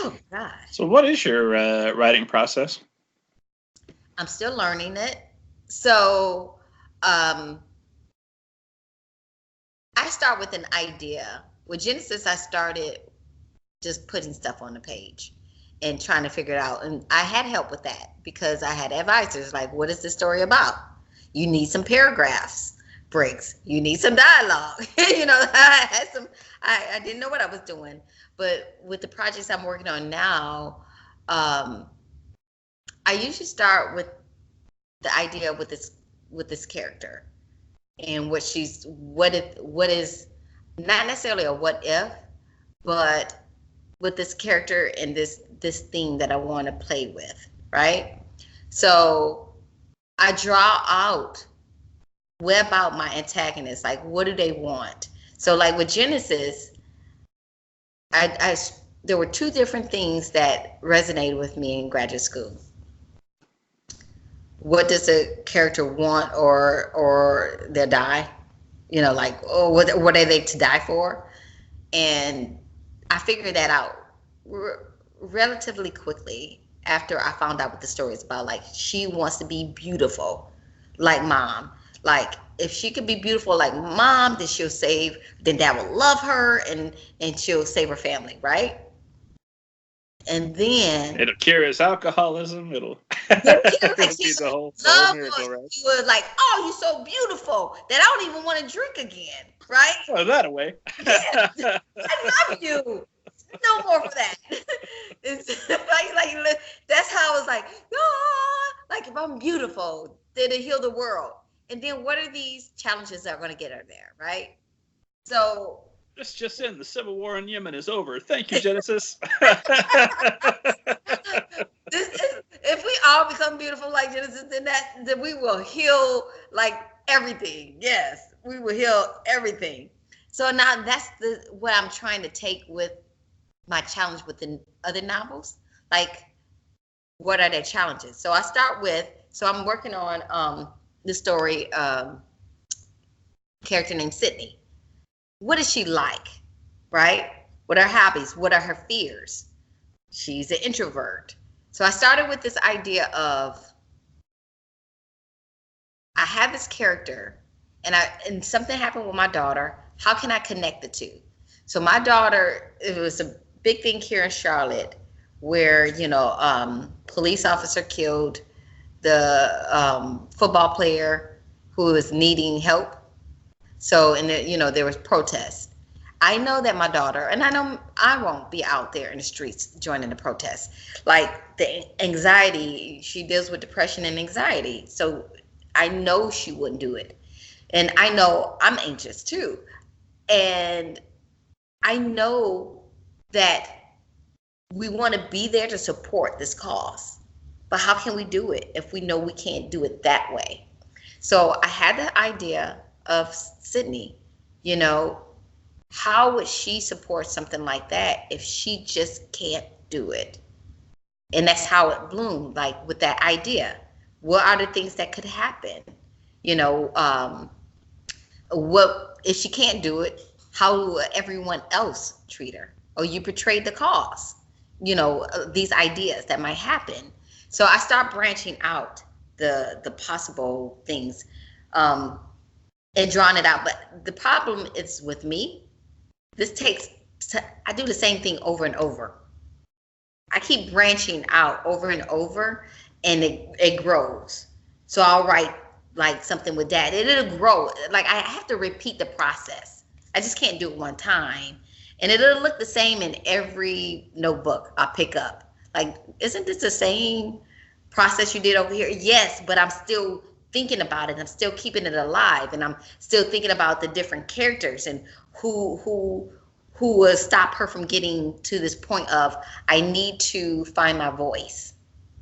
Oh gosh. So what is your writing process? I'm still learning it. So um, I start with an idea. With Genesis, I started just putting stuff on the page and trying to figure it out. And I had help with that because I had advisors like, what is this story about? You need some paragraphs breaks. You need some dialogue. I had some, I didn't know what I was doing. But with the projects I'm working on now, um, I usually start with the idea with this character and what is not necessarily a what if, but with this character and this theme that I want to play with, right? So I draw out what about my antagonist, like what do they want? So like with Genesis, I there were two different things that resonated with me in graduate school. What does a character want, or they'll die? Like, oh, what are they to die for? And I figured that out relatively quickly after I found out what the story is about. Like, she wants to be beautiful, like mom. Like, if she could be beautiful like mom, then dad will love her, and she'll save her family, right? And then It'll cure his alcoholism. It'll then he was like, it'll she be the whole love her. miracle, right? He was like, oh, you're so beautiful that I don't even want to drink again, right? Well, that away. Yeah, I love you. No more for that. It's like that's how I was like, ah, like if I'm beautiful, then it heal the world. And then what are these challenges that are going to get her there, right? So This just in: the civil war in Yemen is over. Thank you, Genesis. if we all become beautiful like Genesis, then we will heal like everything. Yes, we will heal everything. So now that's what I'm trying to take with my challenge with the other novels. Like, what are their challenges? So I'm working on the story, character named Sydney. What is she like, right? What are her hobbies? What are her fears? She's an introvert. So I started with this idea of, I have this character and something happened with my daughter. How can I connect the two? So my daughter, it was a big thing here in Charlotte where, police officer killed the football player who was needing help. So, and there was protests. I know that my daughter, and I know I won't be out there in the streets joining the protests. Like the anxiety, she deals with depression and anxiety. So I know she wouldn't do it. And I know I'm anxious too. And I know that we want to be there to support this cause. But how can we do it if we know we can't do it that way? So I had the idea of Sydney, how would she support something like that if she just can't do it? And that's how it bloomed, like with that idea. What are the things that could happen? What if she can't do it? How will everyone else treat her? Or you betrayed the cause? These ideas that might happen. So I start branching out the possible things, and drawing it out. But the problem is with me. I do the same thing over and over. I keep branching out over and over, and it grows. So I'll write like something with that. It'll grow. Like I have to repeat the process. I just can't do it one time. And it'll look the same in every notebook I pick up. Like, isn't this the same process you did over here? Yes, but I'm still thinking about it. I'm still keeping it alive, and I'm still thinking about the different characters and who will stop her from getting to this point of, I need to find my voice,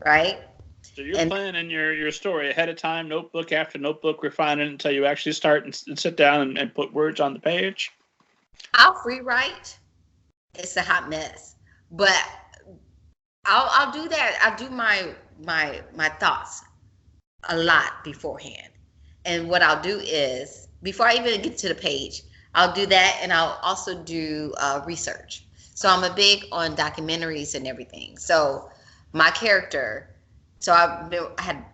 right? So you're planning your story ahead of time, notebook after notebook, refining it until you actually start and sit down and put words on the page? I'll free write. It's a hot mess, but I'll do that. I'll do my thoughts a lot beforehand. And what I'll do is, before I even get to the page, I'll do that, and I'll also do research. So I'm a big on documentaries and everything. So my character, so I had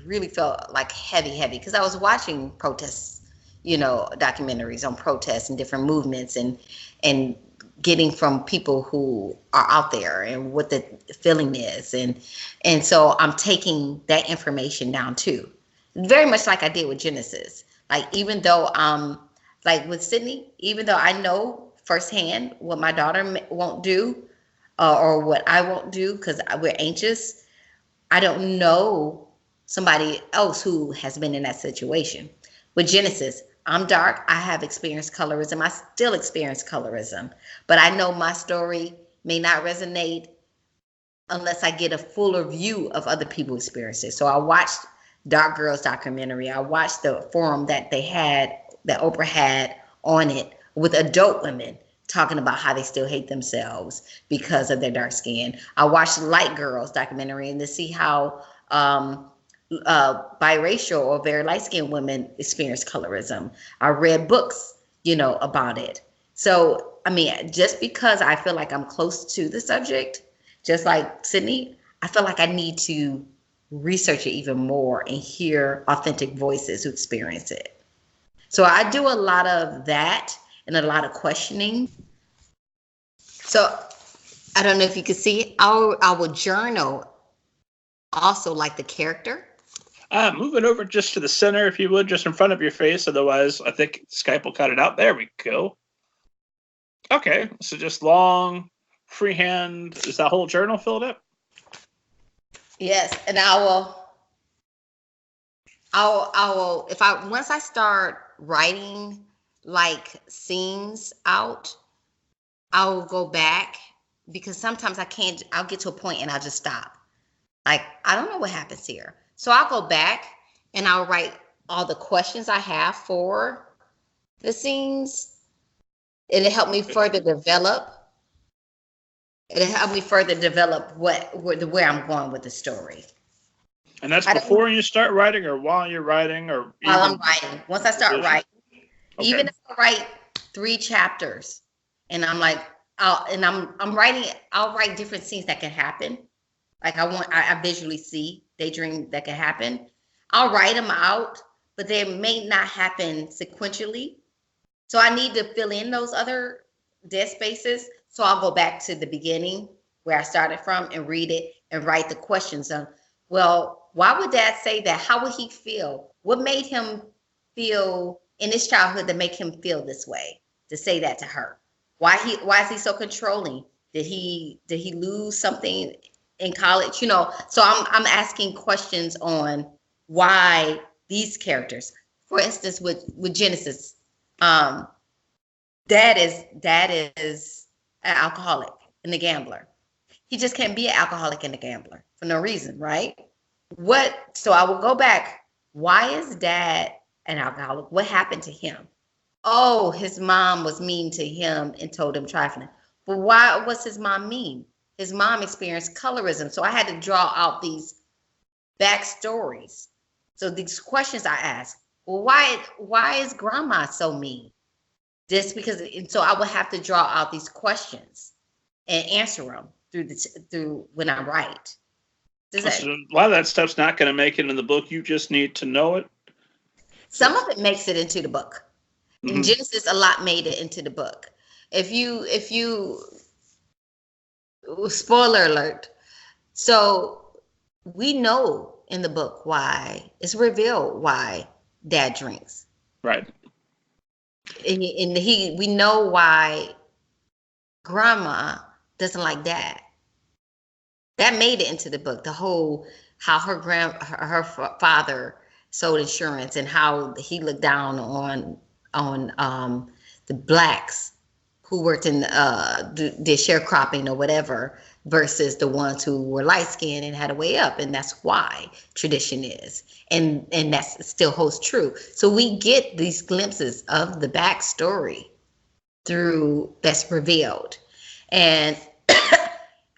really felt like heavy because I was watching protests, documentaries on protests and different movements and getting from people who are out there and what the feeling is, and so I'm taking that information down too, very much like I did with Genesis. Like, even though like with Sydney, even though I know firsthand what my daughter won't do, or what I won't do because we're anxious, I don't know somebody else who has been in that situation. With Genesis, I'm dark. I have experienced colorism. I still experience colorism, but I know my story may not resonate unless I get a fuller view of other people's experiences. So I watched Dark Girls documentary. I watched the forum that that Oprah had on it with adult women talking about how they still hate themselves because of their dark skin. I watched Light Girls documentary and to see how biracial or very light-skinned women experience colorism. I read books, about it. So, I mean, just because I feel like I'm close to the subject, just like Sydney, I feel like I need to research it even more and hear authentic voices who experience it. So I do a lot of that and a lot of questioning. So I don't know if you can see, I will journal also like the character. Move it over just to the center, if you would, just in front of your face. Otherwise, I think Skype will cut it out. There we go. Okay, so just long, freehand. Is that whole journal filled up? Yes, and once I start writing like scenes out, I'll go back because sometimes I'll get to a point and I'll just stop. Like, I don't know what happens here. So I'll go back and I'll write all the questions I have for the scenes. It'll help me further develop. It'll help me further develop where I'm going with the story. And that's before you start writing, or while you're writing, or while I'm writing. Once I start writing, okay. Even if I write 3 chapters, and I'm like, I'm writing. I'll write different scenes that can happen. Like I visually see daydream that can happen. I'll write them out, but they may not happen sequentially. So I need to fill in those other dead spaces. So I'll go back to the beginning where I started from and read it and write the questions of, well, why would Dad say that? How would he feel? What made him feel in his childhood that make him feel this way to say that to her? Why is he so controlling? Did he lose something in college? So I'm asking questions on why these characters. For instance, with Genesis, Dad is an alcoholic and a gambler. He just can't be an alcoholic and a gambler for no reason, right? So I will go back. Why is Dad an alcoholic? What happened to him? Oh, his mom was mean to him and told him trifling. But why was his mom mean? His mom experienced colorism. So I had to draw out these backstories. So these questions I asked, well, why is grandma so mean? Just because, and so I would have to draw out these and answer them through when I write. So a lot of that stuff's not going to make it in the book. You just need to know it. Some of it makes it into the book. Mm-hmm. In Genesis, a lot made it into the book. If you spoiler alert. So we know in the book why it's revealed why Dad drinks. Right. And we know why grandma doesn't like Dad. That made it into the book. The whole how her father sold insurance and how he looked down on the blacks who worked in did sharecropping or whatever versus the ones who were light skinned and had a way up, and that's why tradition is, and that still holds true. So we get these glimpses of the backstory through that's revealed, and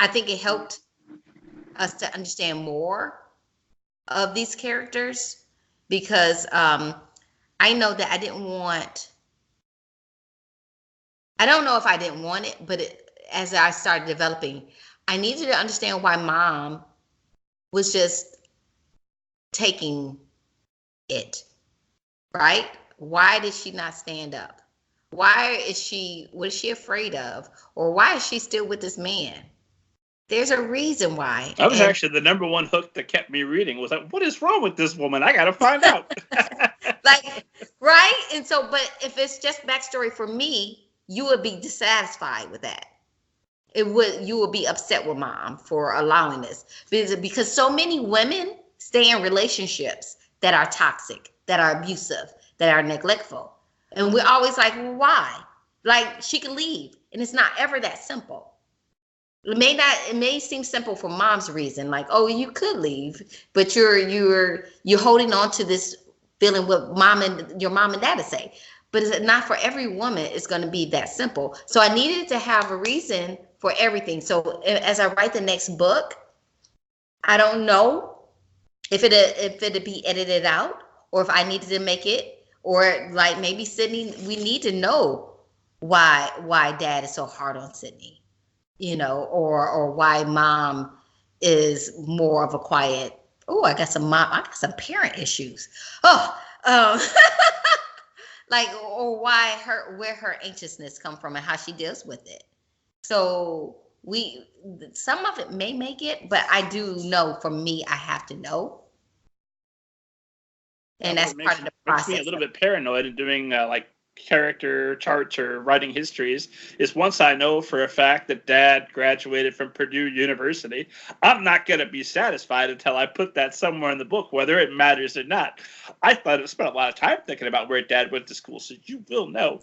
I think it helped us to understand more of these characters because I know that I don't know if I didn't want it, but as I started developing, I needed to understand why mom was just taking it, right? Why did she not stand up? What is she afraid of? Or why is she still with this man? There's a reason why. That was actually the number one hook that kept me reading, was like, what is wrong with this woman? I got to find out. Like, right? And so, but if it's just backstory for me, you would be dissatisfied with that. You would be upset with mom for allowing this. Because so many women stay in relationships that are toxic, that are abusive, that are neglectful. And we're always like, well, why? Like, she can leave. And it's not ever that simple. It may seem simple for mom's reason, like, oh, you could leave, but you're holding on to this feeling what your mom and dad say. But it's not for every woman. It's going to be that simple. So I needed to have a reason for everything. So as I write the next book, I don't know if it'd be edited out, or if I needed to make it, or like maybe Sydney. We need to know why dad is so hard on Sydney. Or why mom is more of a quiet. Oh, I got some parent issues. Like, or where her anxiousness come from and how she deals with it. So some of it may make it, but I do know for me, I have to know. And that's part of the process. Makes me a little bit paranoid in doing like character charts or writing histories, is once I know for a fact that dad graduated from Purdue University, I'm not going to be satisfied until I put that somewhere in the book, whether it matters or not. I spent a lot of time thinking about where dad went to school, so you will know.